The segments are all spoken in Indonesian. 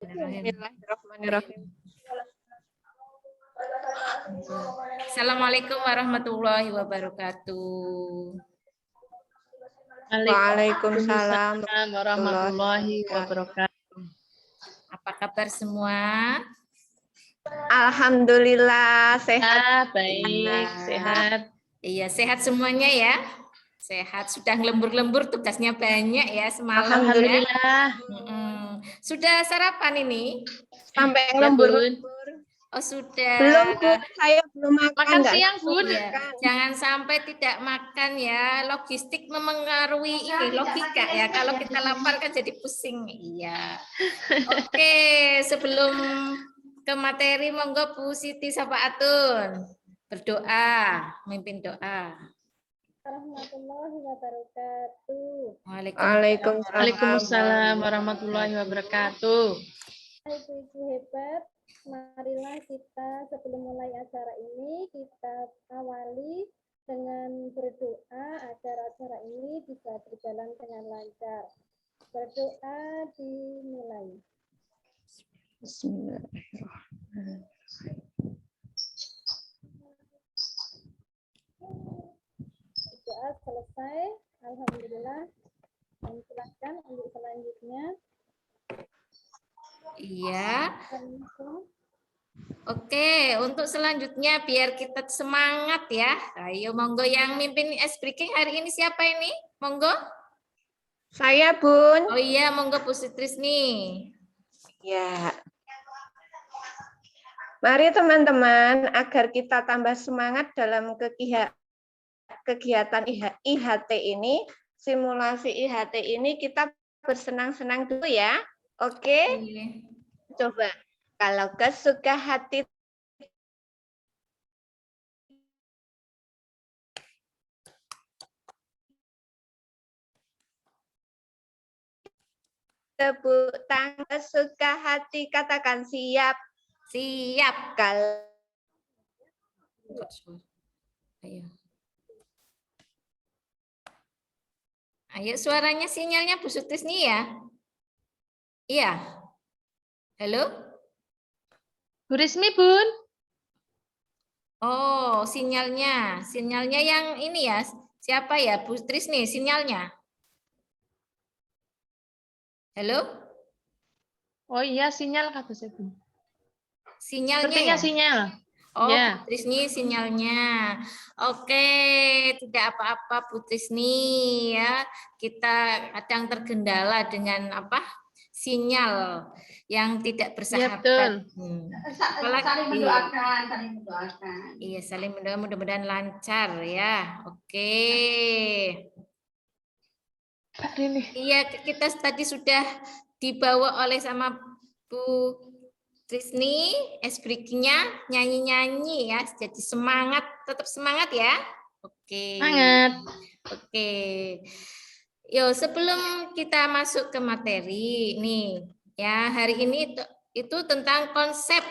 Bismillahirrahmanirrahim. Assalamualaikum warahmatullahi wabarakatuh. Waalaikumsalam warahmatullahi wabarakatuh. Apa kabar semua? Alhamdulillah sehat. Baik, sehat. Iya, sehat semuanya ya. Sehat, sudah lembur-lembur, tugasnya banyak ya semalam. Alhamdulillah. Ya. Sudah sarapan ini? Sampai Ya, lembur-lembur. Oh sudah. Belum, Bu. Saya belum makan. Makan siang, Bun. Ya. Jangan sampai tidak makan ya. Logistik memengaruhi ini logika ya. Kalau kita lapar kan jadi pusing. Iya. Oke, sebelum ke materi, monggo Bu Siti Safaatun berdoa, memimpin doa. Warahmatullahi wabarakatuh. Waalaikumsalam warahmatullahi wabarakatuh. Ibu-ibu hebat, marilah kita sebelum mulai acara ini kita awali dengan berdoa agar acara ini bisa berjalan dengan lancar. Berdoa dimulai. Bismillahirrahmanirrahim. Doa selesai, alhamdulillah. Dan silakan untuk selanjutnya. Iya. Oke, untuk selanjutnya biar kita semangat ya. Ayo monggo yang mimpin ice breaking hari ini siapa ini? Monggo. Saya, Bun. Oh iya, monggo Bu Sitrisni. Ya. Mari teman-teman, agar kita tambah semangat dalam kegiatan IHT ini, simulasi IHT ini, kita bersenang-senang dulu ya. Oke? Coba, kalau kesuka hati tepuk tangan, kesuka hati, katakan siap. Siap. Kalau Ayo. Ayo suaranya sinyalnya Bu Sutrisni ya. Iya. Halo? Bu Rismi, Bun. Oh, sinyalnya. Sinyalnya yang ini ya. Siapa ya? Bu Trisni sinyalnya. Halo? Oh iya, sinyal kata saya, Bun. Sinyalnya Sepertinya ya? sinyal. Oh, Ya. Bu Trisni sinyalnya. Oke, tidak apa-apa Bu Trisni ya. Kita kadang tergendala dengan apa? Sinyal yang tidak bersahabat. Ya, Saling mendoakan, saling mendoakan. Iya, saling mendoakan, mudah-mudahan lancar ya. Oke. Pak Rini. Iya, kita tadi sudah dibawa oleh sama Bu Trisni, ice breaking-nya nyanyi-nyanyi ya, jadi semangat, tetap semangat ya. Oke. Semangat. Oke. Yo, sebelum kita masuk ke materi, nih ya hari ini itu tentang konsep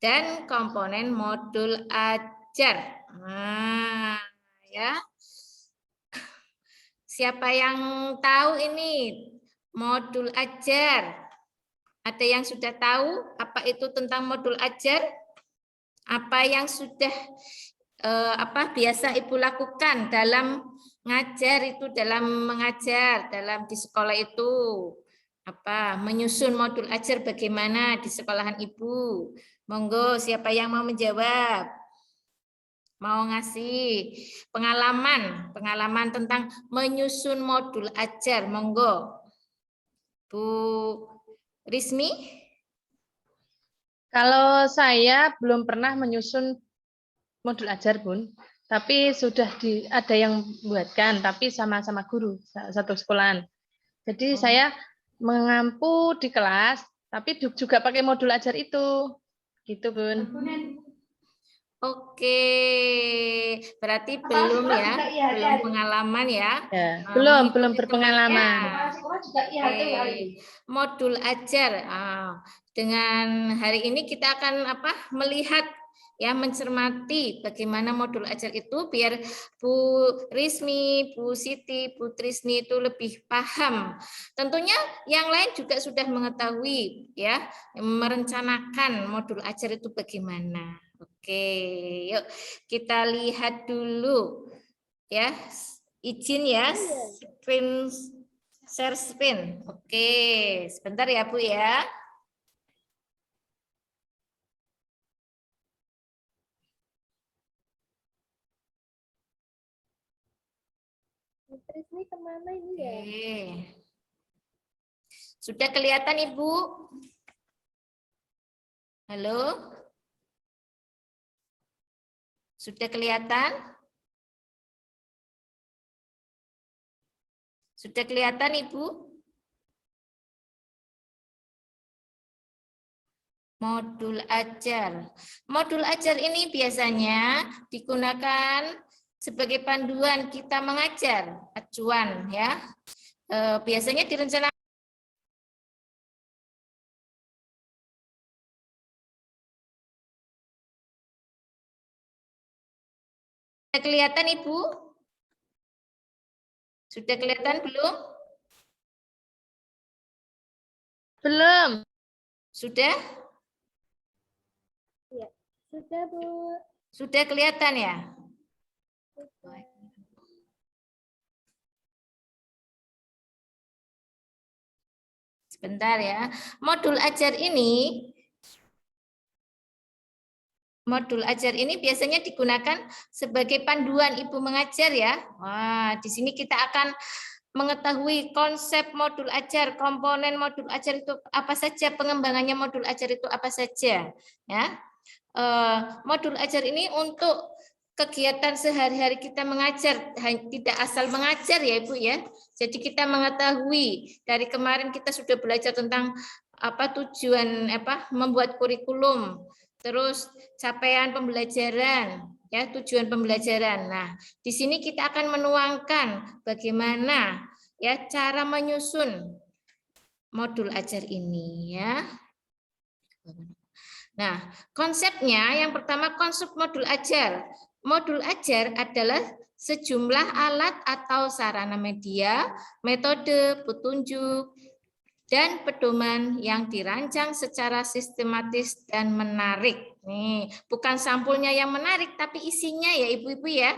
dan komponen modul ajar. Nah, ya. Siapa yang tahu ini modul ajar? Ada yang sudah tahu apa itu tentang modul ajar? Apa yang sudah biasa Ibu lakukan dalam ngajar itu, dalam mengajar, dalam di sekolah itu? Apa menyusun modul ajar bagaimana di sekolahan Ibu? Monggo siapa yang mau menjawab? Mau ngasih pengalaman tentang menyusun modul ajar, monggo. Bu Rismi? Kalau saya belum pernah menyusun modul ajar, Bun. Tapi sudah ada yang buatkan, tapi sama-sama guru, satu sekolahan. Jadi saya mengampu di kelas, tapi juga pakai modul ajar itu. Gitu, Bun. Oke, berarti belum ya, belum pengalaman ya? Ya, belum berpengalaman. Modul ajar. Dengan hari ini kita akan melihat ya mencermati bagaimana modul ajar itu biar Bu Rismi, Bu Siti, Bu Trisni itu lebih paham. Tentunya yang lain juga sudah mengetahui ya merencanakan modul ajar itu bagaimana. Oke, yuk kita lihat dulu ya. Izin ya, share screen. Oke, sebentar ya Bu ya. Trisni kemana ini ya? Oke. Sudah kelihatan Ibu? Halo? Sudah kelihatan? Sudah kelihatan Ibu? Modul ajar. Modul ajar ini biasanya digunakan sebagai panduan kita mengajar, acuan ya. Biasanya direncanakan. Sudah kelihatan Ibu? Sudah kelihatan belum? Belum. Sudah? Ya, sudah Bu. Sudah kelihatan ya? Sebentar ya. Modul ajar ini biasanya digunakan sebagai panduan Ibu mengajar ya. Wah, di sini kita akan mengetahui konsep modul ajar, komponen modul ajar itu apa saja, pengembangannya modul ajar itu apa saja. Ya, modul ajar ini untuk kegiatan sehari-hari kita mengajar, tidak asal mengajar ya Ibu ya. Jadi kita mengetahui dari kemarin kita sudah belajar tentang apa tujuan membuat kurikulum, terus capaian pembelajaran, ya tujuan pembelajaran. Nah, di sini kita akan menuangkan bagaimana ya cara menyusun modul ajar ini ya. Nah, konsepnya yang pertama konsep modul ajar. Modul ajar adalah sejumlah alat atau sarana media, metode, petunjuk, dan pedoman yang dirancang secara sistematis dan menarik. Nih, bukan sampulnya yang menarik, tapi isinya ya Ibu-ibu ya.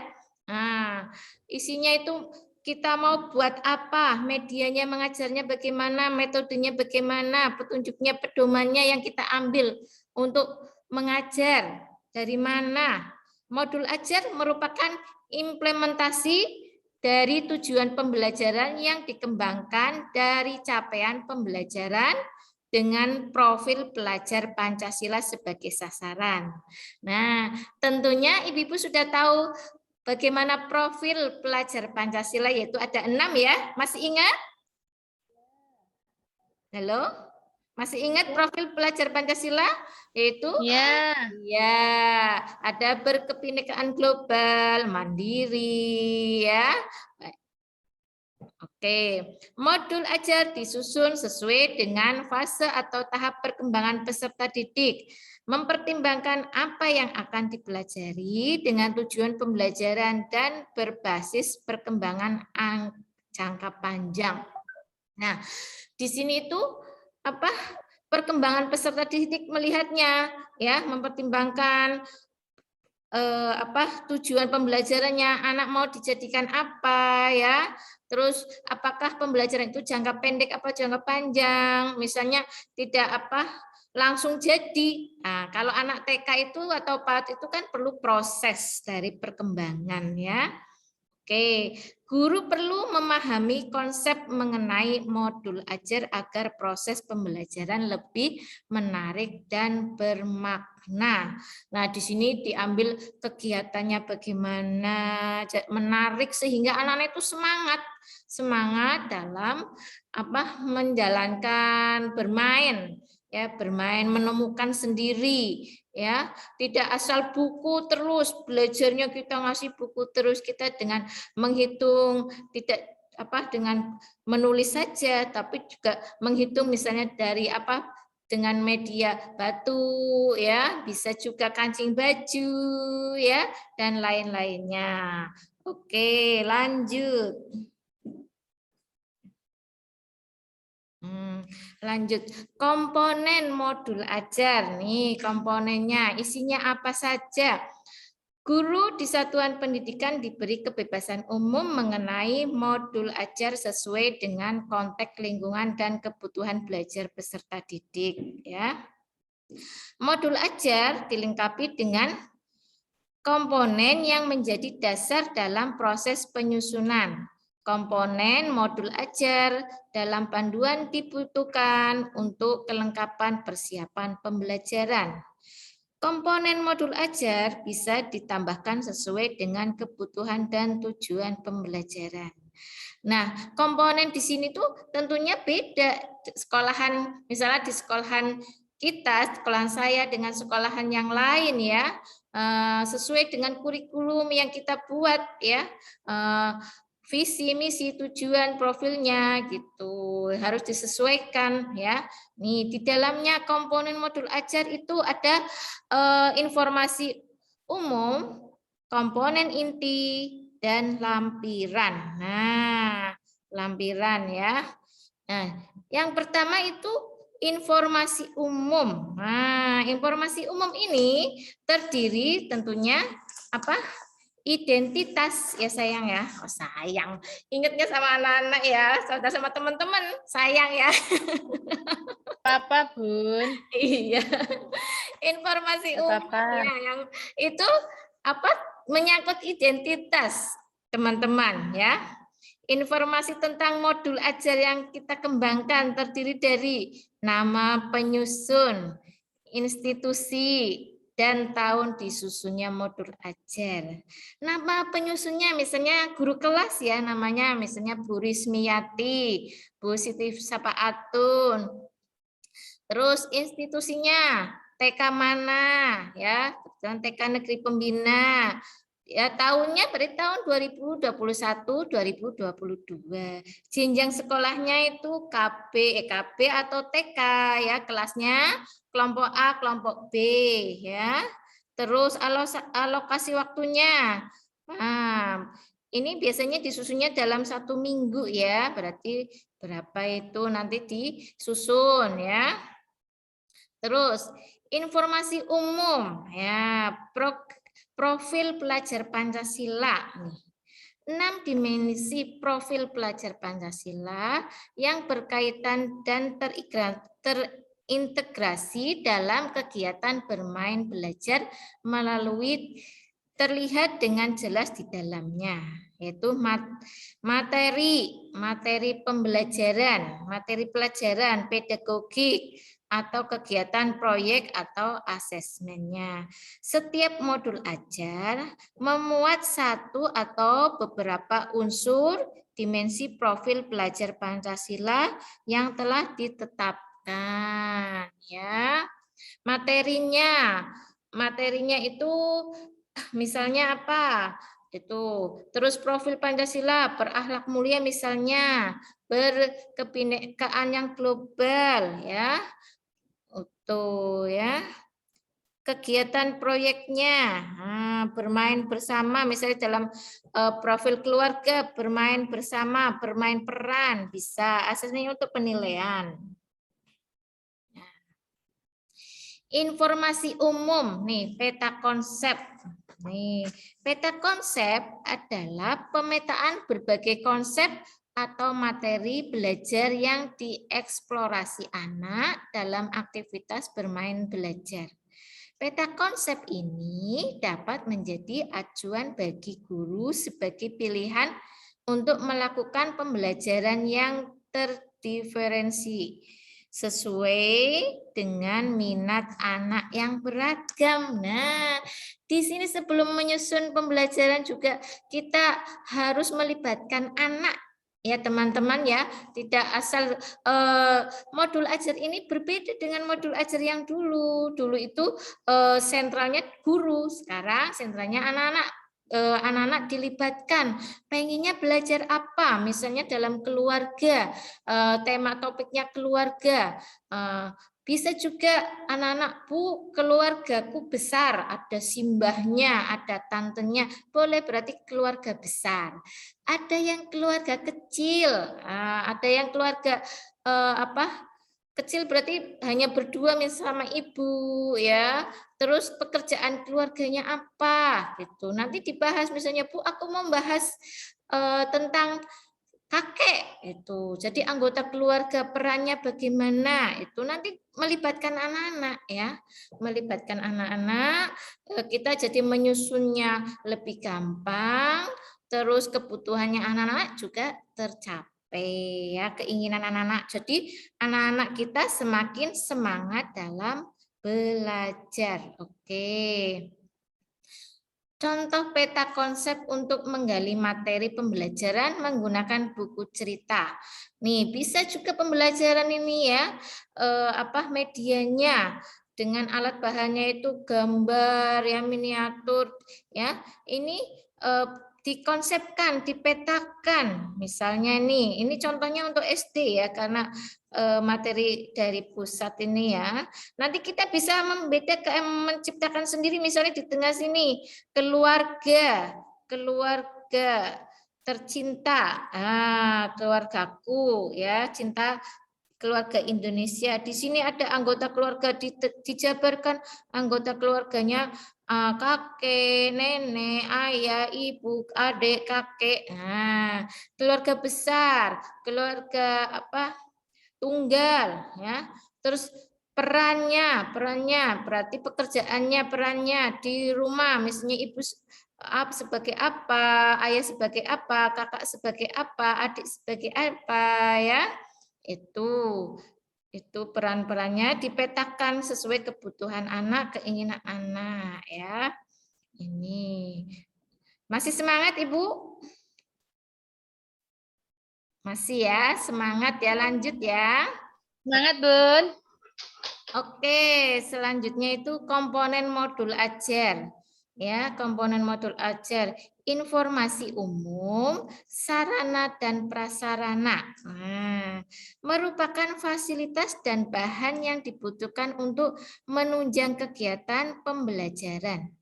Nah, isinya itu kita mau buat apa, medianya mengajarnya bagaimana, metodenya bagaimana, petunjuknya, pedomannya yang kita ambil untuk mengajar dari mana. Modul ajar merupakan implementasi dari tujuan pembelajaran yang dikembangkan dari capaian pembelajaran dengan profil pelajar Pancasila sebagai sasaran. Nah, tentunya Ibu-ibu sudah tahu bagaimana profil pelajar Pancasila, yaitu ada 6 ya. Masih ingat? Halo? Masih ingat profil pelajar Pancasila? Yaitu ya, ada berkebinekaan global, mandiri ya. Oke, modul ajar disusun sesuai dengan fase atau tahap perkembangan peserta didik, mempertimbangkan apa yang akan dipelajari dengan tujuan pembelajaran dan berbasis perkembangan jangka panjang. Nah, di sini itu perkembangan peserta didik melihatnya ya, mempertimbangkan tujuan pembelajarannya, anak mau dijadikan apa ya, terus apakah pembelajaran itu jangka pendek apa jangka panjang, misalnya tidak langsung jadi. Nah, kalau anak TK itu atau PAUD itu kan perlu proses dari perkembangan ya. Oke, guru perlu memahami konsep mengenai modul ajar agar proses pembelajaran lebih menarik dan bermakna. Nah, di sini diambil kegiatannya bagaimana menarik sehingga anak-anak itu semangat dalam menjalankan bermain. Ya, bermain menemukan sendiri ya, tidak asal buku terus belajarnya, kita ngasih buku terus, kita dengan menghitung, tidak dengan menulis saja, tapi juga menghitung misalnya dari dengan media batu ya, bisa juga kancing baju ya dan lain-lainnya. Oke, lanjut. Lanjut, komponen modul ajar nih, komponennya isinya apa saja? Guru di satuan pendidikan diberi kebebasan umum mengenai modul ajar sesuai dengan konteks lingkungan dan kebutuhan belajar peserta didik ya. Modul ajar dilengkapi dengan komponen yang menjadi dasar dalam proses penyusunan. Komponen modul ajar dalam panduan dibutuhkan untuk kelengkapan persiapan pembelajaran. Komponen modul ajar bisa ditambahkan sesuai dengan kebutuhan dan tujuan pembelajaran. Nah, komponen di sini tuh tentunya beda. Sekolahan, misalnya di sekolahan kita, sekolahan saya dengan sekolahan yang lain ya, sesuai dengan kurikulum yang kita buat ya. Visi, misi, tujuan, profilnya gitu harus disesuaikan ya. Nih di dalamnya komponen modul ajar itu ada informasi umum, komponen inti dan lampiran. Nah, lampiran ya. Nah, yang pertama itu informasi umum. Nah, informasi umum ini terdiri tentunya apa? Identitas ya sayang ya, oh sayang, ingatnya sama anak-anak ya, saudara sama teman-teman, sayang ya. Apa, Bun? Iya, informasi umum Apa-apa. ya, yang itu apa menyangkut identitas teman-teman ya. Informasi tentang modul ajar yang kita kembangkan terdiri dari nama penyusun, institusi, dan tahun disusunnya modul ajar. Nama penyusunnya misalnya guru kelas ya, namanya misalnya Bu Rismiyati, Bu Siti Sapaatun. Terus institusinya TK mana ya, TK Negeri Pembina. Ya, tahunnya berarti tahun 2021-2022. Jenjang sekolahnya itu KB, EKB atau TK ya, kelasnya kelompok A, kelompok B ya. Terus alokasi waktunya. Nah, ini biasanya disusunnya dalam 1 minggu ya, berarti berapa itu nanti disusun ya. Terus informasi umum ya, profil pelajar Pancasila. 6 dimensi profil pelajar Pancasila yang berkaitan dan terintegrasi dalam kegiatan bermain belajar melalui terlihat dengan jelas di dalamnya, yaitu materi pembelajaran, materi pelajaran, pedagogik, atau kegiatan proyek atau asesmennya. Setiap modul ajar memuat satu atau beberapa unsur dimensi profil pelajar Pancasila yang telah ditetapkan ya. Materinya itu misalnya apa? Itu terus profil Pancasila berakhlak mulia misalnya, berkebinekaan yang global ya. Tuh ya. Kegiatan proyeknya, bermain bersama, misalnya dalam profil keluarga, bermain bersama, bermain peran, bisa asesmen untuk penilaian. Informasi umum, nih peta konsep. Nih, peta konsep adalah pemetaan berbagai konsep atau materi belajar yang dieksplorasi anak dalam aktivitas bermain belajar. Peta konsep ini dapat menjadi acuan bagi guru sebagai pilihan untuk melakukan pembelajaran yang terdiferensi sesuai dengan minat anak yang beragam. Nah, di sini sebelum menyusun pembelajaran juga kita harus melibatkan anak. Ya teman-teman ya, tidak asal modul ajar ini berbeda dengan modul ajar yang dulu. Dulu itu sentralnya guru, sekarang sentralnya anak-anak. Anak-anak dilibatkan, pengennya belajar apa, misalnya dalam keluarga, tema topiknya keluarga, Bisa juga anak-anak, Bu, keluargaku besar, ada simbahnya, ada tantenya, boleh berarti keluarga besar. Ada yang keluarga kecil, ada yang keluarga kecil berarti hanya berdua misalnya sama ibu ya. Terus pekerjaan keluarganya apa gitu. Nanti dibahas misalnya, Bu, aku mau bahas tentang kakek itu. Jadi anggota keluarga perannya bagaimana itu nanti melibatkan anak-anak ya. Melibatkan anak-anak, kita jadi menyusunnya lebih gampang, terus kebutuhannya anak-anak juga tercapai ya, keinginan anak-anak. Jadi anak-anak kita semakin semangat dalam belajar. Oke. Contoh peta konsep untuk menggali materi pembelajaran menggunakan buku cerita. Nih, bisa juga pembelajaran ini ya, medianya dengan alat bahannya itu gambar ya, miniatur ya. Ini dikonsepkan, dipetakan. Misalnya nih, ini contohnya untuk SD ya, karena materi dari pusat ini ya. Nanti kita bisa menciptakan sendiri, misalnya di tengah sini keluarga tercinta, keluargaku ya, cinta keluarga Indonesia. Di sini ada anggota keluarga, dijabarkan anggota keluarganya, kakek, nenek, ayah, ibu, adik, kakek. Nah, keluarga besar, keluarga tunggal ya. Terus perannya berarti perannya di rumah, misalnya ibu sebagai apa, ayah sebagai apa, kakak sebagai apa, adik sebagai apa ya. Itu peran-perannya dipetakan sesuai kebutuhan anak, keinginan anak ya. Ini masih semangat Ibu? Masih ya, semangat ya, lanjut ya. Semangat, Bun. Oke, selanjutnya itu komponen modul ajar. Ya, komponen modul ajar, informasi umum, sarana dan prasarana. Nah, merupakan fasilitas dan bahan yang dibutuhkan untuk menunjang kegiatan pembelajaran.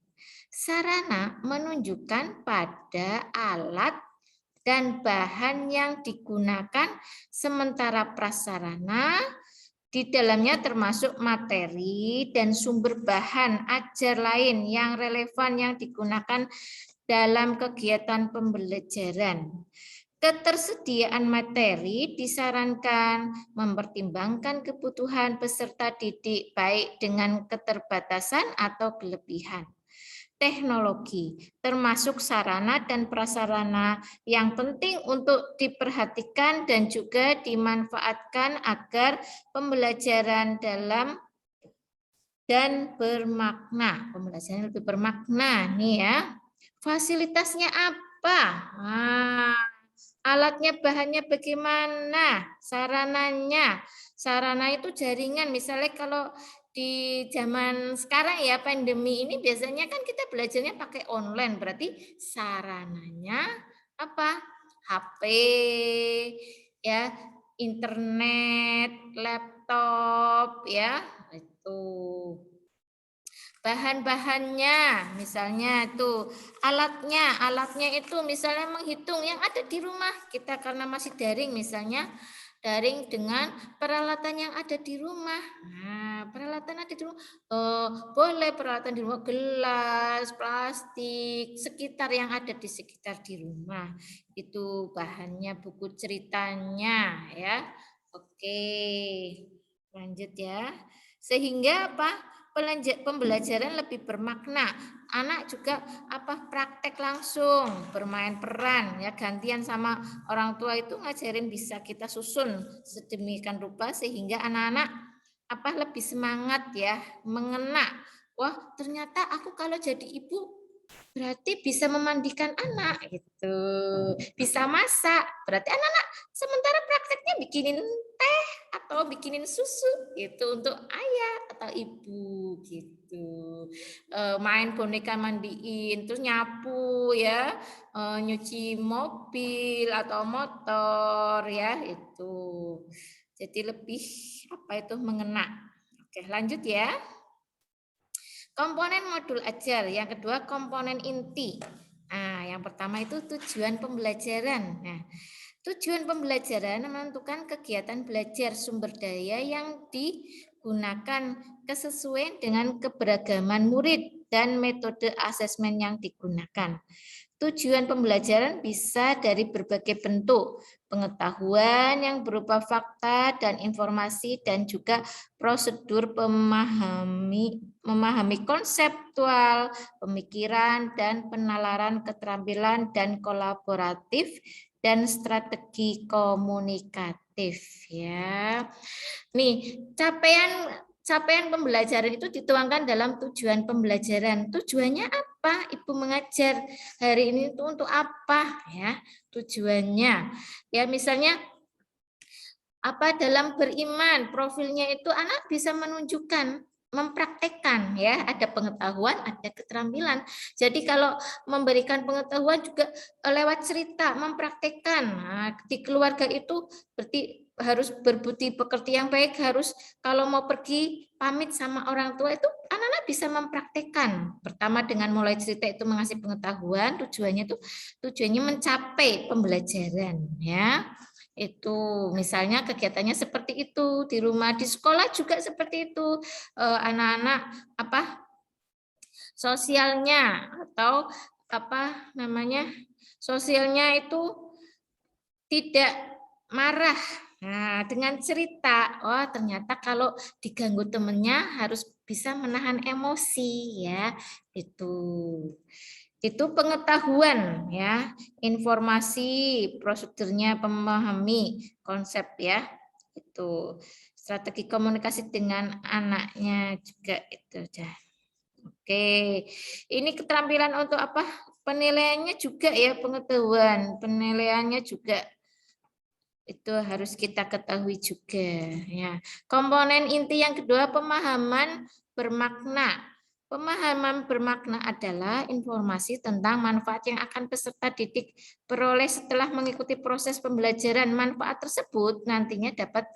Sarana menunjukkan pada alat dan bahan yang digunakan, sementara prasarana di dalamnya termasuk materi dan sumber bahan ajar lain yang relevan yang digunakan dalam kegiatan pembelajaran. Ketersediaan materi disarankan mempertimbangkan kebutuhan peserta didik baik dengan keterbatasan atau kelebihan. Teknologi, termasuk sarana dan prasarana yang penting untuk diperhatikan dan juga dimanfaatkan agar pembelajaran dalam dan bermakna. Pembelajaran lebih bermakna nih ya. Fasilitasnya apa? Alatnya, bahannya bagaimana? Sarananya. Sarana itu jaringan, misalnya kalau di zaman sekarang ya pandemi ini biasanya kan kita belajarnya pakai online, berarti sarananya apa? HP ya, internet, laptop ya, itu. Bahan-bahannya misalnya tuh alatnya itu misalnya menghitung yang ada di rumah kita, karena masih daring misalnya, daring dengan peralatan yang ada di rumah. Nah, peralatan ada di rumah, boleh peralatan di rumah, gelas, plastik, sekitar yang ada di sekitar di rumah. Itu bahannya, buku ceritanya ya. Oke, lanjut ya. Sehingga apa? Pembelajaran lebih bermakna. Anak juga praktek langsung, bermain peran ya, gantian sama orang tua itu ngajarin, bisa kita susun sedemikian rupa sehingga anak-anak lebih semangat ya, mengena. Wah, ternyata aku kalau jadi ibu berarti bisa memandikan anak gitu, bisa masak, berarti anak-anak sementara prakteknya bikinin teh atau bikinin susu gitu untuk ayah atau ibu gitu, main boneka mandiin, terus nyapu ya, nyuci mobil atau motor ya, itu jadi lebih mengena. Oke, lanjut ya. Komponen modul ajar, yang kedua komponen inti. Nah, yang pertama itu tujuan pembelajaran. Nah, tujuan pembelajaran menentukan kegiatan belajar sumber daya yang digunakan kesesuaian dengan keberagaman murid dan metode asesmen yang digunakan. Tujuan pembelajaran bisa dari berbagai bentuk, pengetahuan yang berupa fakta dan informasi dan juga prosedur memahami konseptual, pemikiran dan penalaran keterampilan dan kolaboratif dan strategi komunikatif ya. Nih, capaian pembelajaran itu dituangkan dalam tujuan pembelajaran. Tujuannya apa? Ibu mengajar hari ini itu untuk apa ya? Tujuannya. Ya misalnya apa dalam beriman, profilnya itu anak bisa menunjukkan mempraktekkan ya, ada pengetahuan, ada keterampilan. Jadi kalau memberikan pengetahuan juga lewat cerita, mempraktekkan. Nah, di keluarga itu berarti harus berbudi pekerti yang baik, harus kalau mau pergi pamit sama orang tua itu anak-anak bisa mempraktekkan. Pertama dengan mulai cerita itu mengasih pengetahuan, tujuannya mencapai pembelajaran ya. Itu misalnya kegiatannya seperti itu di rumah, di sekolah juga seperti itu, anak-anak apa sosialnya atau apa namanya sosialnya itu tidak marah. Nah, dengan cerita, oh ternyata kalau diganggu temennya harus bisa menahan emosi ya, itu pengetahuan ya, informasi, prosedurnya, memahami konsep ya, itu strategi komunikasi dengan anaknya juga itu aja. Oke, ini keterampilan untuk apa? Penilaiannya juga ya, pengetahuan, penilaiannya juga itu harus kita ketahui juga ya. Komponen inti yang kedua pemahaman bermakna. Pemahaman bermakna adalah informasi tentang manfaat yang akan peserta didik peroleh setelah mengikuti proses pembelajaran. Manfaat tersebut nantinya dapat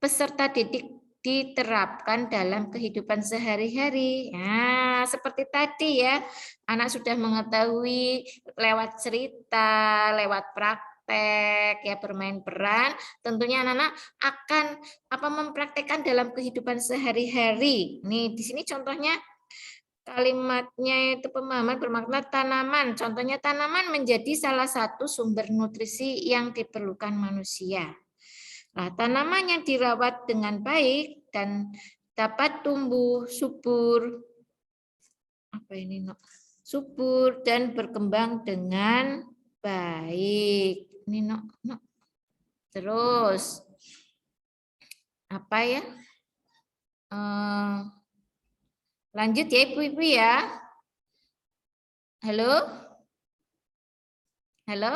peserta didik diterapkan dalam kehidupan sehari-hari. Nah, seperti tadi ya, anak sudah mengetahui lewat cerita, lewat praktek, ya bermain peran. Tentunya anak-anak akan mempraktekkan dalam kehidupan sehari-hari. Nih, di sini contohnya kalimatnya itu pemahaman bermakna tanaman. Contohnya tanaman menjadi salah satu sumber nutrisi yang diperlukan manusia. Nah, tanaman yang dirawat dengan baik dan dapat tumbuh subur, subur dan berkembang dengan baik. Ini terus apa ya? Lanjut ya ibu-ibu ya. Halo? Halo?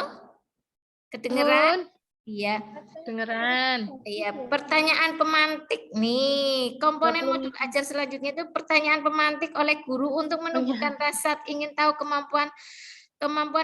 Kedengeran? Iya. Dengeran. Iya, pertanyaan pemantik nih. Komponen modul ajar selanjutnya itu pertanyaan pemantik oleh guru untuk menumbuhkan rasa ingin tahu kemampuan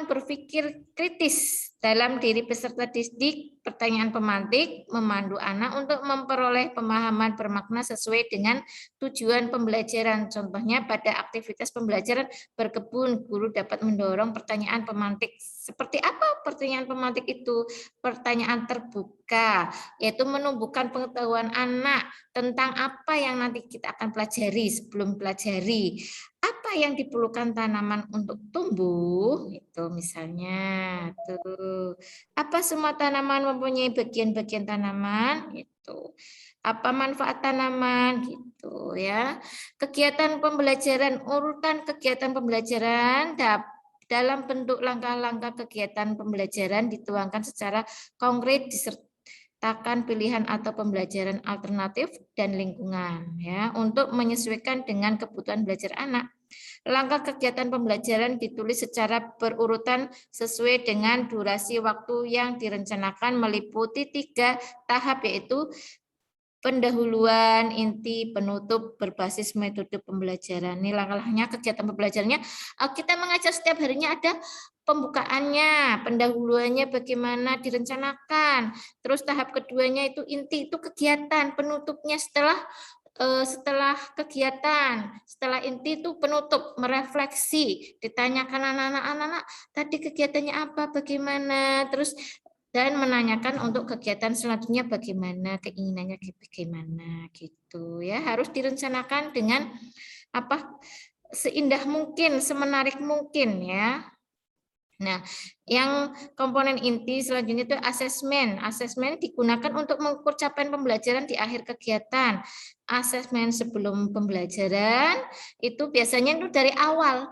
berpikir kritis dalam diri peserta didik. Pertanyaan pemantik memandu anak untuk memperoleh pemahaman bermakna sesuai dengan tujuan pembelajaran. Contohnya pada aktivitas pembelajaran berkebun, guru dapat mendorong pertanyaan pemantik. Seperti apa pertanyaan pemantik itu? Pertanyaan terbuka, yaitu menumbuhkan pengetahuan anak tentang apa yang nanti kita akan pelajari sebelum pelajari. Apa yang diperlukan tanaman untuk tumbuh? Itu misalnya tuh. Apa semua tanaman mempunyai bagian-bagian tanaman? Itu. Apa manfaat tanaman? Gitu ya. Kegiatan pembelajaran, urutan kegiatan pembelajaran dalam bentuk langkah-langkah kegiatan pembelajaran dituangkan secara konkret disertakan pilihan atau pembelajaran alternatif dan lingkungan ya untuk menyesuaikan dengan kebutuhan belajar anak. Langkah kegiatan pembelajaran ditulis secara berurutan sesuai dengan durasi waktu yang direncanakan meliputi 3 tahap yaitu pendahuluan, inti, penutup berbasis metode pembelajaran. Ini langkah-langkahnya kegiatan pembelajarannya. Kita mengajar setiap harinya ada pembukaannya, pendahuluannya bagaimana direncanakan. Terus tahap keduanya itu inti, itu kegiatan, penutupnya setelah setelah kegiatan, setelah inti itu penutup, merefleksi, ditanyakan anak-anak, tadi kegiatannya apa, bagaimana, terus dan menanyakan untuk kegiatan selanjutnya bagaimana, keinginannya bagaimana gitu ya. Harus direncanakan dengan apa seindah mungkin, semenarik mungkin ya. Nah, yang komponen inti selanjutnya itu asesmen. Asesmen digunakan untuk mengukur capaian pembelajaran di akhir kegiatan. Asesmen sebelum pembelajaran itu biasanya itu dari awal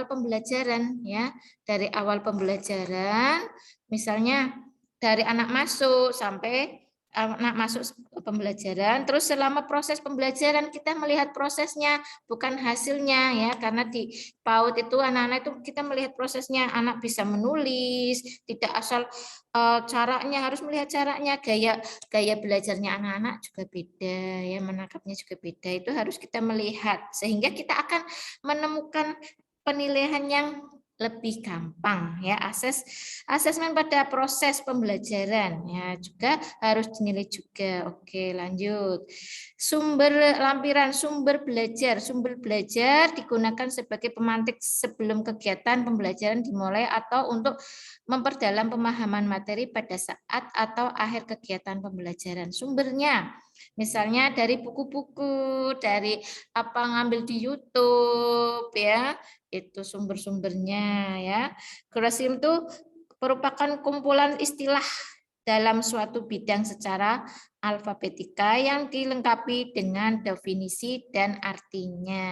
pembelajaran ya. Dari awal pembelajaran, misalnya dari anak masuk sampai anak masuk pembelajaran, terus selama proses pembelajaran kita melihat prosesnya, bukan hasilnya ya, karena di PAUD itu anak-anak itu kita melihat prosesnya, anak bisa menulis, tidak asal caranya, harus melihat caranya, gaya belajarnya anak-anak juga beda ya, menangkapnya juga beda, itu harus kita melihat sehingga kita akan menemukan penilaian yang lebih gampang ya. Asesmen pada proses pembelajaran ya juga harus dinilai juga. Oke, lanjut. Lampiran sumber belajar digunakan sebagai pemantik sebelum kegiatan pembelajaran dimulai atau untuk memperdalam pemahaman materi pada saat atau akhir kegiatan pembelajaran. Sumbernya misalnya dari buku-buku, dari apa ngambil di YouTube ya, itu sumber-sumbernya ya. Krosim itu merupakan kumpulan istilah dalam suatu bidang secara alfabetika yang dilengkapi dengan definisi dan artinya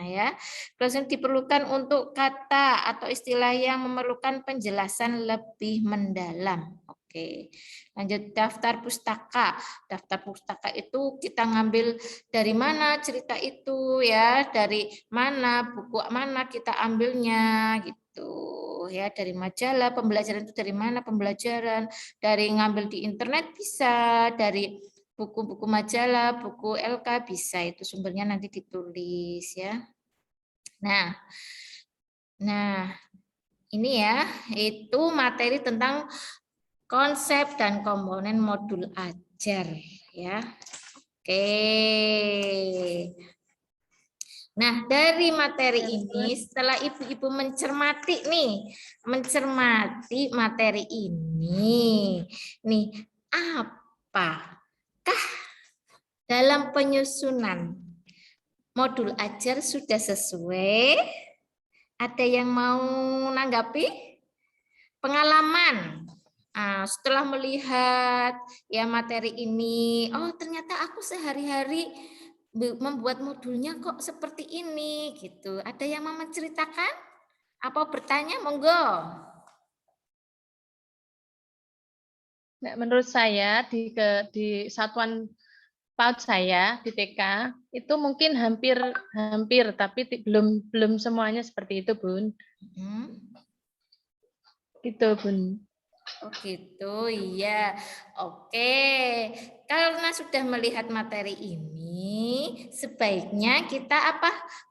ya. Krosim diperlukan untuk kata atau istilah yang memerlukan penjelasan lebih mendalam. Oke. Lanjut daftar pustaka. Daftar pustaka itu kita ngambil dari mana cerita itu ya, dari mana buku mana kita ambilnya gitu ya, dari majalah pembelajaran itu dari mana pembelajaran, dari ngambil di internet bisa, dari buku-buku majalah, buku LK bisa, itu sumbernya nanti ditulis ya. Nah, ini ya, itu materi tentang konsep dan komponen modul ajar ya. Oke. Nah, dari materi ini setelah ibu-ibu mencermati materi ini. Nih, apakah dalam penyusunan modul ajar sudah sesuai? Ada yang mau nanggapi? Pengalaman. Setelah melihat ya materi ini, oh ternyata aku sehari-hari membuat modulnya kok seperti ini gitu. Ada yang mau menceritakan? Apa bertanya? Monggo. Nah, menurut saya di satuan PAUD saya di TK itu mungkin hampir tapi belum semuanya seperti itu, Bun. Gitu, Bun. Oh gitu, iya. Oke, karena sudah melihat materi ini, sebaiknya kita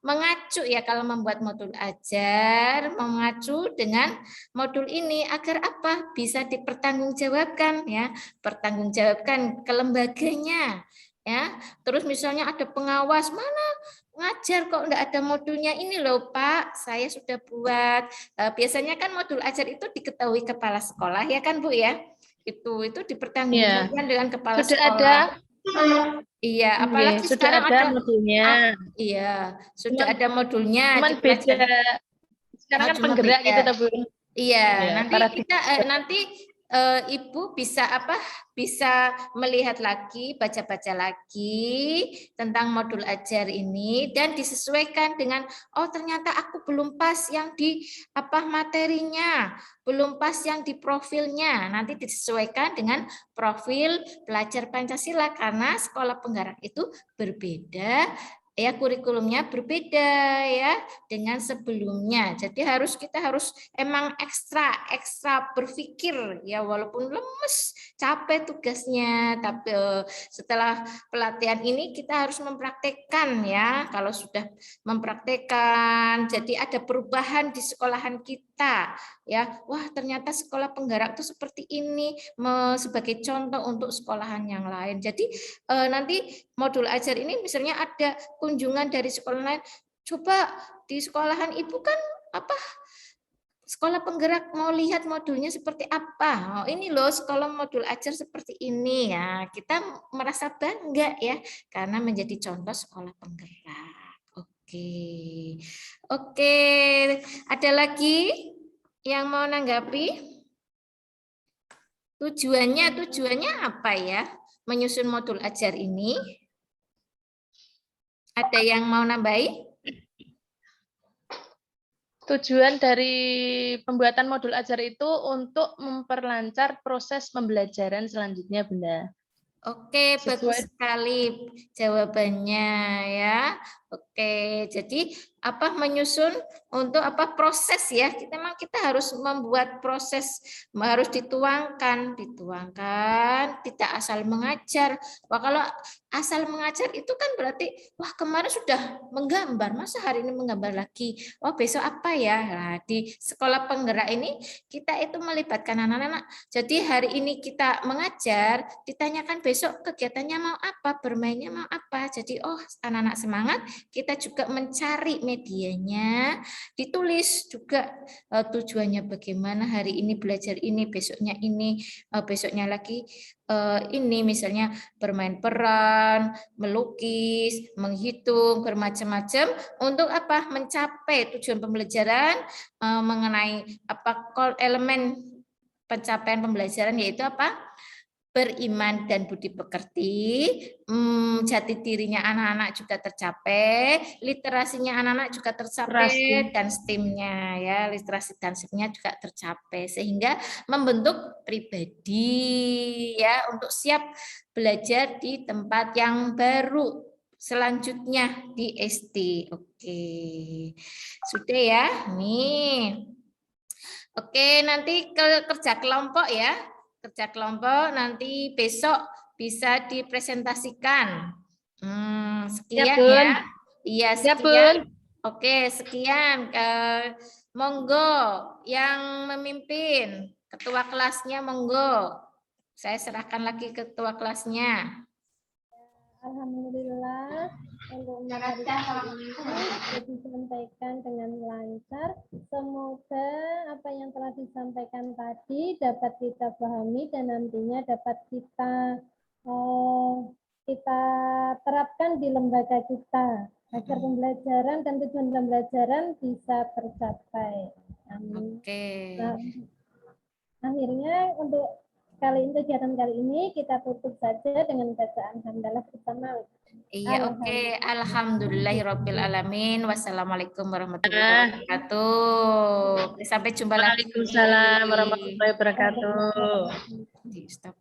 mengacu ya kalau membuat modul ajar, mengacu dengan modul ini agar bisa dipertanggungjawabkan ya, pertanggungjawabkan ke lembaganya ya. Terus misalnya ada pengawas, mana ngajar kok enggak ada modulnya ini loh Pak, saya sudah buat. Biasanya kan modul ajar itu diketahui kepala sekolah ya kan Bu ya, itu dipertanggungjawabkan dengan kepala sudah sekolah. Ada. Iya, apalagi sudah sekarang ada modulnya. Iya, sudah ada modulnya. Cuman beda. Sekarang kan penggerak beda. gitu, Bu. Iya, Ya, nanti kita nanti Ibu bisa melihat lagi, baca-baca lagi tentang modul ajar ini dan disesuaikan dengan ternyata aku belum pas yang di materinya, belum pas yang di profilnya. Nanti disesuaikan dengan profil pelajar Pancasila karena sekolah penggerak itu berbeda. Ya kurikulumnya berbeda ya dengan sebelumnya. Jadi kita harus emang ekstra berpikir ya, walaupun lemes, capek tugasnya, tapi setelah pelatihan ini kita harus mempraktekkan ya. Kalau sudah mempraktekkan, jadi ada perubahan di sekolahan kita kita ya. Wah, ternyata sekolah penggerak itu seperti ini sebagai contoh untuk sekolahan yang lain. Jadi nanti modul ajar ini misalnya ada kunjungan dari sekolah lain, coba di sekolahan Ibu kan sekolah penggerak, mau lihat modulnya seperti apa. Oh, ini loh sekolah modul ajar seperti ini ya. Kita merasa bangga ya karena menjadi contoh sekolah penggerak. Oke. Ada lagi yang mau nanggapi? Tujuannya apa ya? Menyusun modul ajar ini? Ada yang mau nambahi? Tujuan dari pembuatan modul ajar itu untuk memperlancar proses pembelajaran selanjutnya, Bunda. Oke, bagus sekali jawabannya ya. Oke, jadi menyusun untuk proses ya. Kita harus membuat proses, harus dituangkan, tidak asal mengajar. Wah, kalau asal mengajar itu kan berarti wah kemarin sudah menggambar, masa hari ini menggambar lagi. Wah, besok apa ya? Nah, di sekolah penggerak ini kita itu melibatkan anak-anak. Jadi hari ini kita mengajar, ditanyakan besok kegiatannya mau apa, bermainnya mau apa. Jadi anak-anak semangat, kita juga mencari medianya, ditulis juga tujuannya bagaimana, hari ini belajar ini, besoknya ini, besoknya lagi ini, misalnya bermain peran, melukis, menghitung, bermacam-macam untuk mencapai tujuan pembelajaran mengenai elemen pencapaian pembelajaran, yaitu beriman dan budi pekerti, jati dirinya anak-anak juga tercapai, literasinya anak-anak juga tercapai, dan STEM-nya ya, literasi dan STEM-nya juga tercapai, sehingga membentuk pribadi ya untuk siap belajar di tempat yang baru selanjutnya di SD. Oke, sudah ya, nih. Oke, nanti kerja kelompok ya. Kerja kelompok nanti besok bisa dipresentasikan. Sekian ya. Iya, sekian. Oke, sekian. Monggo yang memimpin, ketua kelasnya monggo. Saya serahkan lagi ketua kelasnya. Alhamdulillah untuk materi ini disampaikan dengan lancar. Semoga apa yang telah disampaikan tadi dapat kita pahami dan nantinya dapat kita terapkan di lembaga kita agar pembelajaran dan tujuan pembelajaran bisa tercapai. Amin. Oke. Nah, akhirnya untuk kegiatan kali ini kita tutup saja dengan bacaan hamdalah bersama. Iya, oke. Alhamdulillahirabbil alamin. Wassalamualaikum warahmatullahi wabarakatuh. Sampai jumpa lagi. Waalaikumsalam warahmatullahi wabarakatuh. Stop.